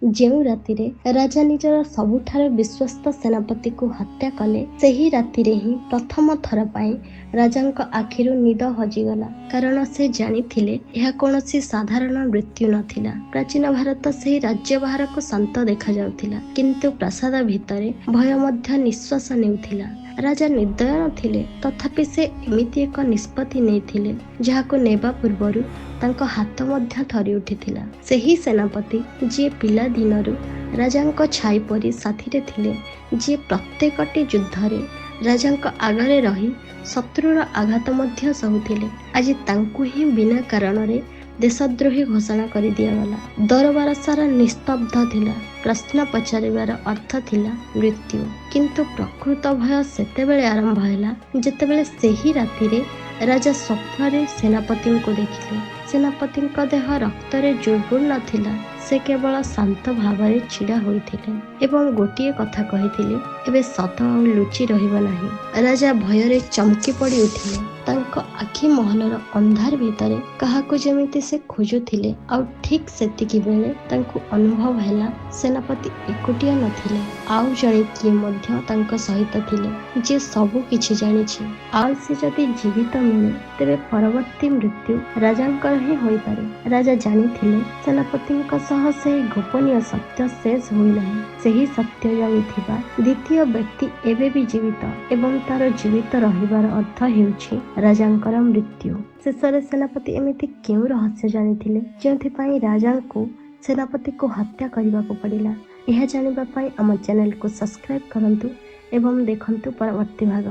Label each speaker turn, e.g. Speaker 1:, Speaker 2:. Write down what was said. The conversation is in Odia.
Speaker 1: ଯେଉଁ ରାତିରେ ରାଜା ନିଜର ସବୁଠାରୁ ବିଶ୍ୱସ୍ତ ସେନାପତିକୁ ହତ୍ୟା କଲେ, ସେହି ରାତିରେ ହିଁ ପ୍ରଥମ ଥର ପାଇଁ ରାଜାଙ୍କ ଆଖିରୁ ନିଦ ହଜିଗଲା। କାରଣ ସେ ଜାଣିଥିଲେ ଏହା କୌଣସି ସାଧାରଣ ମୃତ୍ୟୁ ନଥିଲା। ପ୍ରାଚୀନ ଭାରତ ସେହି ରାଜ୍ୟ ବାହାରକୁ ଶାନ୍ତ ଦେଖାଯାଉଥିଲା, କିନ୍ତୁ ପ୍ରାସାଦ ଭିତରେ ଭୟ ମଧ୍ୟ ନିଶ୍ୱାସ ନେଉଥିଲା। ରାଜା ନିର୍ଦ୍ଦୟ ନଥିଲେ, ତଥାପି ସେ ଏମିତି ଏକ ନିଷ୍ପତ୍ତି ନେଇଥିଲେ ଯାହାକୁ ନେବା ପୂର୍ବରୁ ତାଙ୍କ ହାତ ମଧ୍ୟ ଥରି ଉଠିଥିଲା। ସେହି ସେନାପତି ଯିଏ ପିଲାଦିନରୁ ରାଜାଙ୍କ ଛାଇ ପରି ସାଥିରେ ଥିଲେ, ଯିଏ ପ୍ରତ୍ୟେକଟି ଯୁଦ୍ଧରେ ରାଜାଙ୍କ ଆଗରେ ରହି ଶତ୍ରୁର ଆଘାତ ମଧ୍ୟ ସହୁଥିଲେ, ଆଜି ତାଙ୍କୁ ହିଁ ବିନା କାରଣରେ ଦେଶଦ୍ରୋହୀ ଘୋଷଣା କରି ଦିଆଗଲା। ଦରବାର ସାରା ନିସ୍ତବ୍ଧ ଥିଲା। ପ୍ରଶ୍ନ ପଚାରିବାର ଅର୍ଥ ଥିଲା ମୃତ୍ୟୁ। କିନ୍ତୁ ପ୍ରକୃତ ଭୟ ସେତେବେଳେ ଆରମ୍ଭ ହେଲା ଯେତେବେଳେ ସେହି ରାତିରେ ରାଜା ସ୍ୱପ୍ନରେ ସେନାପତିଙ୍କୁ ଦେଖିଲେ। ସେନାପତିଙ୍କ ଦେହ ରକ୍ତରେ ଜୁଡ଼ବୁଡ଼ ନଥିଲା, ସେ କେବଳ ଶାନ୍ତ ଭାବରେ ଛିଡ଼ା ହୋଇଥିଲେ ଏବଂ ଗୋଟିଏ କଥା କହିଥିଲେ, ଏବେ ସତ ଆଉ ଲୁଚି ରହିବ ନାହିଁ। ରାଜା ଭୟରେ ଚମକି ପଡ଼ି ଉଠିଲେ। ତାଙ୍କ ଆଖି ମହଲର ଅନ୍ଧାର ଭିତରେ କାହାକୁ ଯେମିତି ସେ ଖୋଜୁଥିଲେ। ଆଉ ଠିକ୍ ସେତିକି ବେଳେ ତାଙ୍କୁ ଅନୁଭବ ହେଲା ସେନାପତି ଏକୁଟିଆ ନଥିଲେ, ଆଉ ଜଣେ କିଏ ମଧ୍ୟ ତାଙ୍କ ସହିତ ଥିଲେ, ଯିଏ ସବୁ କିଛି ଜାଣିଛି। ଆଉ ସେ ଯଦି ଜୀବିତ ମିଳେ, ତେବେ ପରବର୍ତ୍ତୀ ମୃତ୍ୟୁ ରାଜାଙ୍କର ହିଁ ହୋଇପାରେ। ରାଜା ଜାଣିଥିଲେ ସେନାପତିଙ୍କ ସହ ସେହି ଗୋପନୀୟ ସତ୍ୟ ଶେଷ ହୋଇନାହିଁ। ସେହି ସତ୍ୟ ଜାଣିଥିବା ଦ୍ୱିତୀୟ ବ୍ୟକ୍ତି ଏବେ ବି ଜୀବିତ, ଏବଂ ତାର ଜୀବିତ ରହିବାର ଅର୍ଥ ହେଉଛି ରାଜାଙ୍କର ମୃତ୍ୟୁ। ଶେଷରେ ସେନାପତି ଏମିତି କେଉଁ ରହସ୍ୟ ଜାଣିଥିଲେ ଯେଉଁଥିପାଇଁ ରାଜାଙ୍କୁ ସେନାପତିକୁ ହତ୍ୟା କରିବାକୁ ପଡ଼ିଲା? ଏହା ଜାଣିବା ପାଇଁ ଆମ ଚ୍ୟାନେଲକୁ ସବସ୍କ୍ରାଇବ୍ କରନ୍ତୁ ଏବଂ ଦେଖନ୍ତୁ ପରବର୍ତ୍ତୀ ଭାଗ।